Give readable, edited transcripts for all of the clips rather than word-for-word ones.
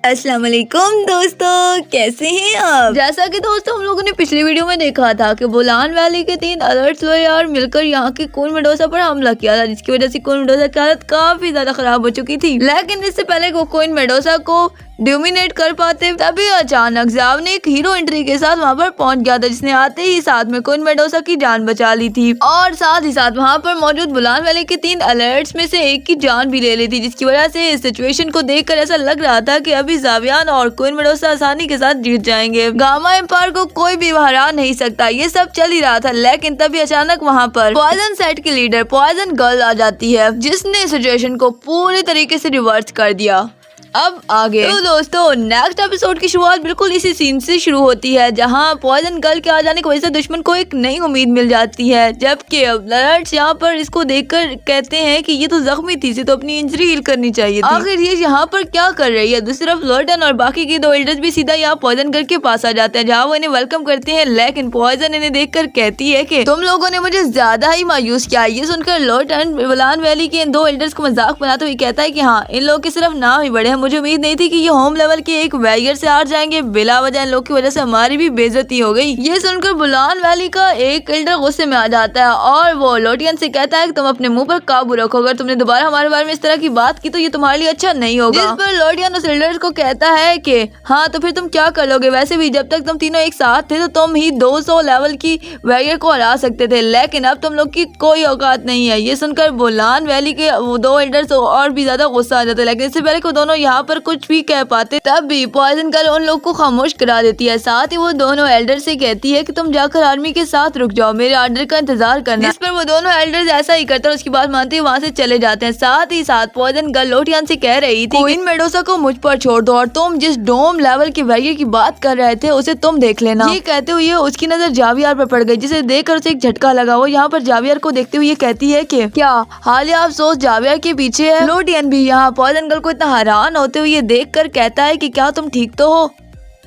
अस्सलाम वालेकुम दोस्तों, कैसे हैं आप। जैसा कि दोस्तों हम लोगों ने पिछली वीडियो में देखा था कि बोलान वैली के 3 अलर्ट्स यार मिलकर यहाँ की क्वीन मेडोसा पर हमला किया था, जिसकी वजह से क्वीन मेडोसा की हालत काफी ज्यादा खराब हो चुकी थी। लेकिन इससे पहले वो क्वीन मेडोसा को डोमिनेट कर पाते तभी अचानक ज़ाव ने एक हीरो एंट्री के साथ वहाँ पर पहुंच गया था, जिसने आते ही साथ में क्वीन मेडोसा की जान बचा ली थी और साथ ही साथ वहाँ पर मौजूद बुलान वैली के 3 अलर्ट्स में से एक की जान भी ले ली थी, जिसकी वजह से इस सिचुएशन को देखकर ऐसा लग रहा था कि अभी ज़ावियान और क्वीन मेडोसा आसानी के साथ जीत जाएंगे। गामा एम्पायर को कोई भी हरा नहीं सकता, ये सब चल ही रहा था। लेकिन तभी अचानक वहाँ पर पॉइजन सेट की लीडर पॉइजन गर्ल आ जाती है, जिसने सिचुएशन को पूरी तरीके से रिवर्स कर दिया। अब आगे तो दोस्तों नेक्स्ट एपिसोड की शुरुआत बिल्कुल इसी सीन से शुरू होती है, जहां पॉइजन गर्ल के आ जाने की वजह से दुश्मन को एक नई उम्मीद मिल जाती है। जबकि अलर्ट्स यहाँ पर इसको देखकर कहते हैं कि ये तो जख्मी थी, इसे तो अपनी इंजरी हील करनी चाहिए थी। आखिर ये यहाँ पर क्या कर रही है। दूसरी तरफ लॉर्डन और बाकी के 2 एल्डर्स भी सीधा यहाँ पॉइजन गर्ल के पास आ जाते हैं, जहाँ वो इन्हें वेलकम करते हैं। लेकिन पॉइजन इन्हें देखकर कहती है कि तुम लोगों ने मुझे ज्यादा ही मायूस किया। ये सुनकर लॉर्डन बुलान वैली के इन 2 एल्डर्स को मजाक बनाते हुए कहता है कि हाँ, इन लोगों के सिर्फ नाम ही बड़े हैं, मुझे उम्मीद नहीं थी कि ये होम लेवल के एक वैरियर से हार जाएंगे। बिला वजह इन लोग की वजह से हमारी भी बेइज्जती हो गई। ये सुनकर बुलान वैली का एक एल्डर गुस्से में आ जाता है और वो लोटियन से कहता है कि तुम अपने मुंह पर काबू रखो, अगर तुमने दोबारा हमारे बारे में इस तरह की बात की तो ये तुम्हारे लिए अच्छा नहीं होगा। जिस पर लोटियन उस एल्डर को कहता है कि हाँ तो फिर तुम क्या कर लोगे, वैसे भी जब तक तुम तीनों एक साथ थे तो तुम ही 200 लेवल की वैरियर को हरा सकते थे, लेकिन अब तुम लोग की कोई औकात नहीं है। ये सुनकर बुलान वैली के वो 2 एल्डर्स और भी ज्यादा गुस्सा आ जाते हैं, लेकिन इससे पहले वो दोनों यहाँ पर कुछ भी कह पाते तब भी पॉइजन गर्ल उन लोग को खामोश करा देती है। साथ ही वो दोनों एल्डर से कहती है कि तुम जाकर आर्मी के साथ रुक जाओ, मेरे ऑर्डर का इंतजार करना। इस पर वो दोनों एल्डर्स ऐसा ही करते हैं, उसकी बात मानते ही वहाँ से चले जाते हैं। साथ ही साथ पॉइजन गर्ल लोटियन से कह रही थी क्वीन मेडोसा को मुझ पर छोड़ दो और तुम जिस डोम लेवल के वैरियर की बात कर रहे थे उसे तुम देख लेना। ये कहते हुए उसकी नजर जावियार पर पड़ गई, जिसे देखकर उसे एक झटका लगा। वो यहाँ पर जावियार को देखते हुए कहती है कि क्या हालिया अफसोस जावियार के पीछे है। लोटियन भी यहाँ पॉइजन गर्ल को इतना हैरान होते हुए देख कर कहता है कि क्या तुम ठीक तो हो।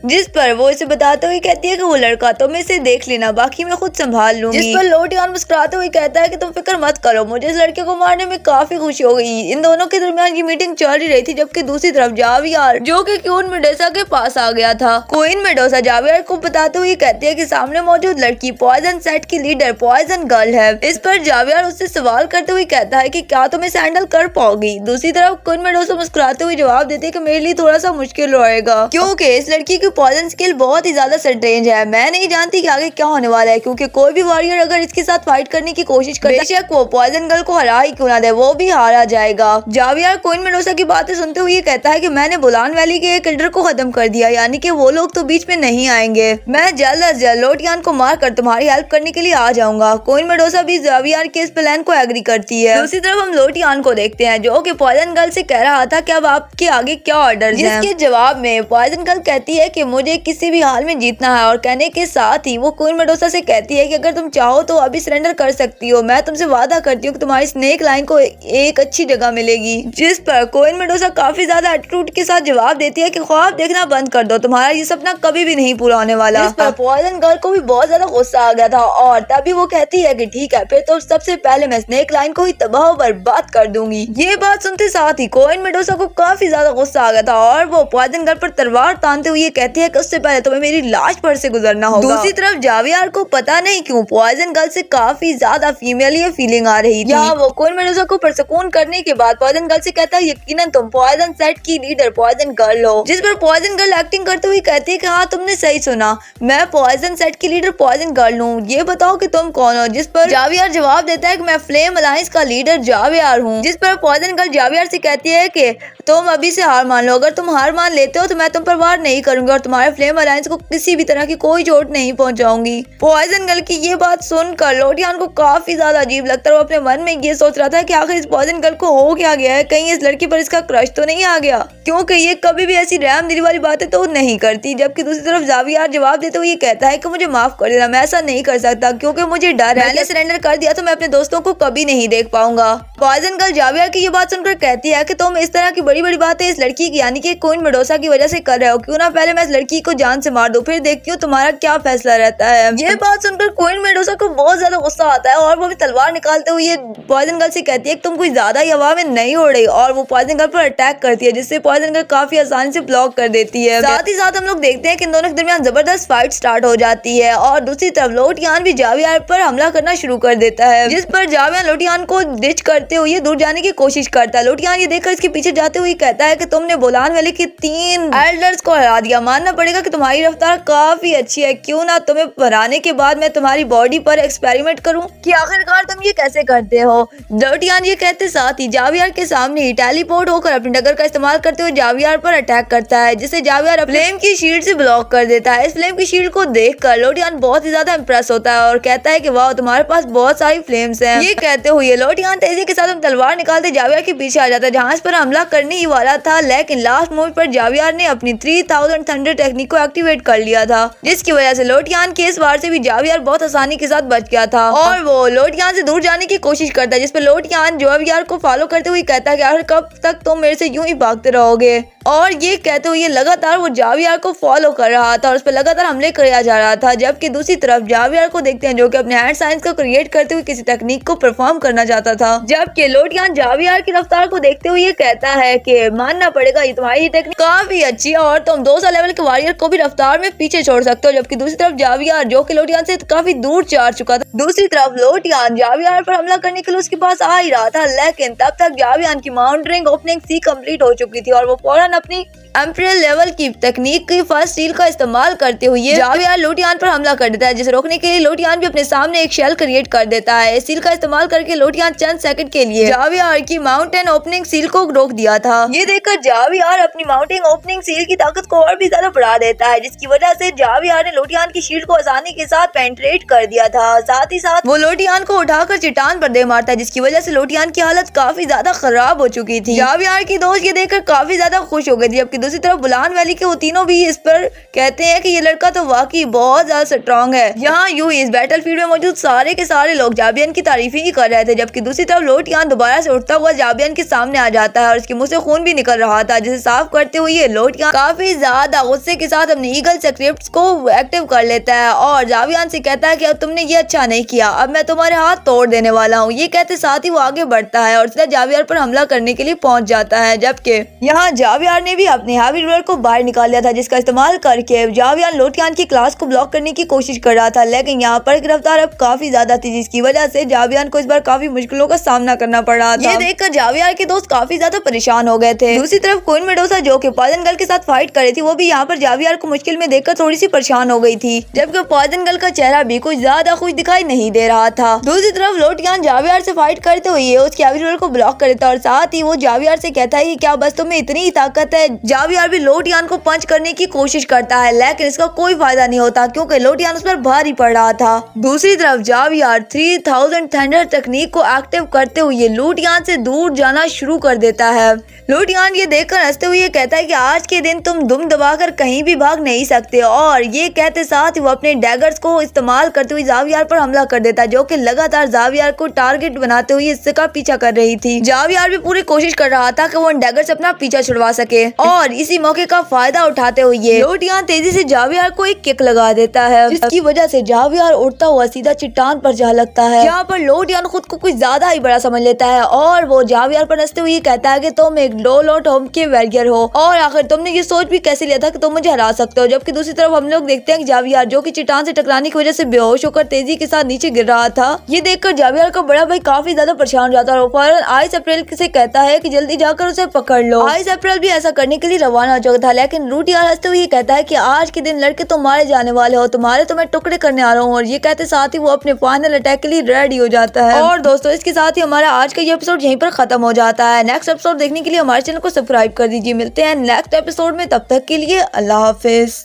जिस पर वो इसे बताते हुए कहती है कि वो लड़का तुम इसे देख लेना, बाकी मैं खुद संभाल लूंगी। जिस पर लोटियन मुस्कुराते हुए कहता है कि तुम फिक्र मत करो, मुझे इस लड़के को मारने में काफी खुशी हो गई। इन दोनों के दरमियान ये मीटिंग चल ही रही थी, जबकि दूसरी तरफ जावियार जो कि क्वीन मेडोसा के पास आ गया था। क्वीन मेडोसा जावियार को बताते हुए कहती है कि सामने मौजूद लड़की पॉइजन सेट की लीडर पॉइजन गर्ल है। इस पर जावियार उससे सवाल करते हुए कहता है कि क्या तुम इसे हैंडल कर पाओगी। दूसरी तरफ क्वीन मेडोसा मुस्कुराते हुए जवाब देती है कि मेरे लिए थोड़ा सा मुश्किल रहेगा, क्योंकि इस लड़की की पॉइजन स्किल बहुत ही ज्यादा स्ट्रेंज है। मैं नहीं जानती कि आगे क्या होने वाला है, क्योंकि कोई भी वॉरियर अगर इसके साथ फाइट करने की कोशिश करे, बेशक वो पॉइजन गर्ल को हरा ही क्यों ना दे, वो भी हारा जाएगा। जावियार क्वीन मेडोसा की बातें सुनते हुए ये कहता है कि मैंने बुलान वैली के एक एल्डर को खत्म कर दिया, यानी कि वो लोग तो बीच में नहीं आएंगे। मैं जल्द अज जल्द लोटियन को मार कर तुम्हारी हेल्प करने के लिए आ जाऊंगा। क्वीन मेडोसा भी जावियार के इस प्लान को एग्री करती है। दूसरी तरफ हम लोटियन को देखते हैं, जो कि पॉइजन गर्ल से कह रहा था कि अब आपके आगे क्या ऑर्डर है। जिसके जवाब में पॉइजन गर्ल कहती है कि मुझे किसी भी हाल में जीतना है, और कहने के साथ ही वो क्वीन मेडोसा से कहती है कि अगर तुम चाहो तो अभी सरेंडर कर सकती हो, मैं तुमसे वादा करती हूँ कि तुम्हारी स्नेक लाइन को एक अच्छी जगह मिलेगी। जिस पर क्वीन मेडोसा काफी ज्यादा एटीट्यूड के साथ जवाब देती है कि ख्वाब देखना बंद कर दो, तुम्हारा ये सपना कभी भी नहीं पूरा होने वाला। इस पर पॉइजन गर्ल को भी बहुत ज्यादा गुस्सा आ गया था और तभी वो कहती है कि ठीक है, फिर तो सबसे पहले मैं स्नेक लाइन को ही तबाह और बर्बाद कर दूंगी। ये बात सुनते साथ ही क्वीन मेडोसा को काफी ज्यादा गुस्सा आ गया था और वो पॉइजन गर्ल पर तलवार तानते हुए कहती है कि उससे पहले तुम्हें मेरी लाश पर से गुजरना होगा। दूसरी तरफ जावियार को पता नहीं क्यों पॉइजन गर्ल से काफी ज्यादा फीमेल फीलिंग आ रही थी। यहाँ वो क्वीन मेडोसा को परसकून करने के बाद पॉइजन गर्ल से कहता है यकीनन तुम पॉइजन सेट की लीडर पॉइजन गर्ल हो। जिस पर पॉइजन गर्ल एक्टिंग करते हुए कहती है कि हाँ तुमने सही सुना, मैं पॉइजन सेट की लीडर पॉइजन गर्ल हूँ, ये बताओ कि तुम कौन हो। जिस पर जावियार जवाब देता है कि मैं फ्लेम अलायंस का लीडर जावियार हूँ। जिस पर पॉइजन गर्ल जावियार से कहती है कि तुम अभी से हार मान लो, अगर तुम हार मान लेते हो तो मैं तुम पर वार नहीं करूंगी और तुम्हारे फ्लेम अलायंस को किसी भी तरह की कोई चोट नहीं पहुंचाऊंगी। पॉइजन गर्ल की ये बात सुनकर लोटियन को काफी ज्यादा अजीब लगता है। वो अपने मन में ये सोच रहा था कि आखिर इस पॉइजन गर्ल को हो क्या गया है, कहीं इस लड़की पर इसका क्रश तो नहीं आ गया, क्योंकि ये कभी भी ऐसी रहम दिली वाली बातें तो नहीं करती। जबकि दूसरी तरफ जावियार जवाब देते हुए ये कहता है कि मुझे माफ कर देना, मैं ऐसा नहीं कर सकता क्योंकि मुझे डर है, मैंने सरेंडर कर दिया तो मैं अपने दोस्तों को कभी नहीं देख पाऊंगा। पॉइजन गर्ल जावियार की ये बात सुनकर कहती है कि तुम इस तरह की बड़ी बड़ी बातें इस लड़की की यानी कि क्वीन मेडोसा की वजह से कर रहे हो, क्यों ना पहले मैं इस लड़की को जान से मार दूं, फिर देखती हूँ तुम्हारा क्या फैसला रहता है। ये बात सुनकर क्वीन मेडोसा को बहुत ज्यादा गुस्सा आता है और वो भी तलवार निकालते हुए पॉइजन गर्ल से कहती है कि तुम कुछ ज्यादा ही हवा में नहीं उड़ रही, और वो पॉइजन गर्ल पर अटैक करती है जिससे पॉइजन गर्ल काफी आसानी से ब्लॉक कर देती है। साथ ही साथ हम लोग देखते हैं कि इन दोनों के दरमियान जबरदस्त फाइट स्टार्ट हो जाती है और दूसरी तरफ लोटियान भी जावियार पर हमला करना शुरू कर देता है, जिस पर जावियार लोटियान को डिच करते हुए दूर जाने की कोशिश करता है। लोटियान ये देखकर इसके पीछे जाते हुए कहता है कि तुमने बोलान वैली के 3 एल्डर्स को हरा दिया, मानना पड़ेगा कि तुम्हारी रफ्तार काफी अच्छी है, क्यों ना तुम्हें हराने के बाद मैं तुम्हारी बॉडी पर एक्सपेरिमेंट करूं कि आखिरकार तुम ये कैसे करते हो। लोटियान ये कहते साथ ही जावियार के सामने ही टेलीपोर्ट होकर अपनी डगर का इस्तेमाल करते हुए जावियार पर अटैक करता है, जिसे जावियार फ्लेम की शील्ड से ब्लॉक कर देता है। इस फ्लेम की शील्ड को देखकर लोटियान बहुत ही ज्यादा इंप्रेस होता है और कहता है कि वाह तुम्हारे पास बहुत सारी फ्लेम्स हैं। ये कहते हुए लोटियान तेजी के साथ तलवार निकालते जावियार के पीछे आ जाता है, जहां इस पर हमला करने ही वाला था, लेकिन लास्ट मोमेंट पर जावियार ने अपनी 3000 थंडर टेक्निक को एक्टिवेट कर लिया था, जिसकी वजह से लोटियान के इस वार से भी जावियार बहुत आसानी के साथ बच गया था और वो लोटियान से दूर जाने की कोशिश करता है, जिस पर लोटियान जावियार को फॉलो करते हुए कहता है कि आखिर कब तक तुम मेरे से यूं ही भागते रहोगे। और ये कहते हुए लगातार वो जावियार को फॉलो कर रहा था और उस पर लगातार हमले किया जा रहा था, जबकि दूसरी तरफ जावियार को देखते हैं जो कि अपने हैंड साइंस को क्रिएट करते हुए किसी टेक्निक को परफॉर्म करना चाहता था, जबकि लोटियान जावियार की रफ्तार को देखते हुए ये कहता है कि मानना पड़ेगा ये तुम्हारी टेक्निक काफी अच्छी है और तुम 200 लेवल के वॉरियर को भी रफ्तार में पीछे छोड़ सकते हो। जबकि दूसरी तरफ जावियार जो कि लोटियान से काफी दूर जा चुका था, दूसरी तरफ लोटियान जावियार पर हमला करने के लिए उसके पास आ ही रहा था, लेकिन तब तक जावियार की माउंटरिंग ओपनिंग सी कंप्लीट हो चुकी थी और वो फौरन अपनी एम्परल लेवल की तकनीक की फर्स्ट स्टील का इस्तेमाल करते हुए जावियार लोटियान पर हमला कर देता है, जिसे रोकने के लिए लोटियान भी अपने सामने एक शेल क्रिएट कर देता है। इस सील का इस्तेमाल करके लोटियान चंद सेकंड के लिए जावियार की माउंटेन ओपनिंग सील को रोक दिया था। ये देखकर जावियार अपनी माउंटेन ओपनिंग सील की ताकत को और भी ज्यादा बढ़ा देता है, जिसकी वजह से जावियार ने लोटियान की शील्ड को आसानी के साथ पेनिट्रेट कर दिया था। साथ ही साथ वो लोटियान को उठाकर चट्टान पर दे मारता है, जिसकी वजह से लोटियान की हालत काफी ज्यादा खराब हो चुकी थी। जावियार की दोस्त ये देखकर काफी ज्यादा खुश हो गई थी, जबकि दूसरी तरफ बुलान वैली के वो तीनों भी इस पर कहते हैं कि ये लड़का तो वाकई बहुत ज्यादा स्ट्रॉन्ग है। यहाँ यूं इस बैटलफील्ड में मौजूद सारे के सारे लोग जावियान की तारीफ ही कर रहे थे, जबकि दूसरी तरफ लोटियान दोबारा से उठता हुआ जावियान के सामने आ जाता है और उसके मुंह से खून भी निकल रहा था, जिसे साफ करते हुए ये लोटियान काफी ज्यादा गुस्से के साथ अपने ईगल स्क्रिप्ट्स को एक्टिव कर लेता है और जावियान से कहता है कि अब तुमने ये अच्छा नहीं किया, अब मैं तुम्हारे हाथ तोड़ देने वाला हूँ। ये कहते साथ ही वो आगे बढ़ता है और सीधा जावियार पर हमला करने के लिए पहुंच जाता है, जबकि यहाँ जावियार ने भी अपने हैवी रूलर को बाहर निकाल लिया था, जिसका इस्तेमाल करके जावियार लोटियान की क्लास को ब्लॉक करने की कोशिश कर रहा था, लेकिन यहाँ पर गिरफ्तार अब काफी ज्यादा थी, जिसकी वजह से जावियान को इस बार काफी मुश्किलों का सामना करना पड़ रहा था। ये देखकर जावियार के दोस्त काफी ज्यादा परेशान हो गए थे। दूसरी तरफ क्वीन मेडोसा जो कि पॉइजन गर्ल के साथ फाइट कर रही थी, वो भी यहाँ पर जावियार को मुश्किल में देखकर थोड़ी सी परेशान हो गई थी, जबकि पॉइजन गर्ल का चेहरा भी कुछ ज्यादा खुश दिखाई नहीं दे रहा था। दूसरी तरफ लोटियान जावियार से फाइट करते हुए उसके हैवी रूलर को ब्लॉक कर देता और साथ ही वो जावियार से कहता है कि क्या बस तुम्हें इतनी ही ताकत है। जावियार भी लोटियान को पंच करने की कोशिश करता है, लेकिन इसका कोई फायदा नहीं होता क्योंकि लोटियान उस पर भारी पड़ रहा था। दूसरी तरफ जावियार 3000 थंडर तकनीक को एक्टिव करते हुए लोटियान से दूर जाना शुरू कर देता है। लोटियान ये देखकर हंसते हुए कहता है कि आज के दिन तुम दुम दबाकर कहीं भी भाग नहीं सकते, और ये कहते साथ वो अपने डैगर्स को इस्तेमाल करते हुए जावियार पर हमला कर देता है, जो कि लगातार जावियार को टारगेट बनाते हुए इसका पीछा कर रही थी। जावियार भी पूरी कोशिश कर रहा था कि वो डैगर से अपना पीछा छुड़वा सके, और इसी मौके का फायदा उठाते हुए लोटियान तेजी से जावियार को एक किक लगा देता है, जिसकी वजह से जावियार उड़ता हुआ सीधा चट्टान पर जा लगता है। यहाँ पर लोटियान खुद को कुछ ज्यादा ही बड़ा समझ लेता है और वो जावियार पर हंसते हुए कहता है कि तुम एक लोट होम के वॉरियर हो, और आखिर तुमने ये सोच भी कैसे लिया था कि तुम मुझे हरा सकते हो। जबकि दूसरी तरफ हम लोग देखते हैं कि जावियार जो कि चट्टान से टकराने की वजह से बेहोश होकर तेजी के साथ नीचे गिर रहा था। ये देखकर जावियार का बड़ा भाई काफी ज्यादा परेशान हो जाता है और फौरन आइस अप्रैल से कहता है कि जल्दी जाकर उसे पकड़ लो। आइस अप्रैल भी ऐसा करने के लिए रवाना हो चुका था, लेकिन लोटियान हंसते हुए कहता है कि आज के दिन लड़के तुम मारे जाने वाले हो, तुम्हारे तो मैं टुकड़े करने आ रहा हूँ। और ये कहते साथ ही वो अपने फाइनल अटैक के लिए रेडी हो जाता है। और दोस्तों इसके साथ ही हमारा आज का ये एपिसोड यहीं पर खत्म हो जाता है। नेक्स्ट एपिसोड देखने के लिए हमारे चैनल को सब्सक्राइब कर दीजिए। मिलते हैं नेक्स्ट एपिसोड में, तब तक के लिए अल्लाह हाफिज।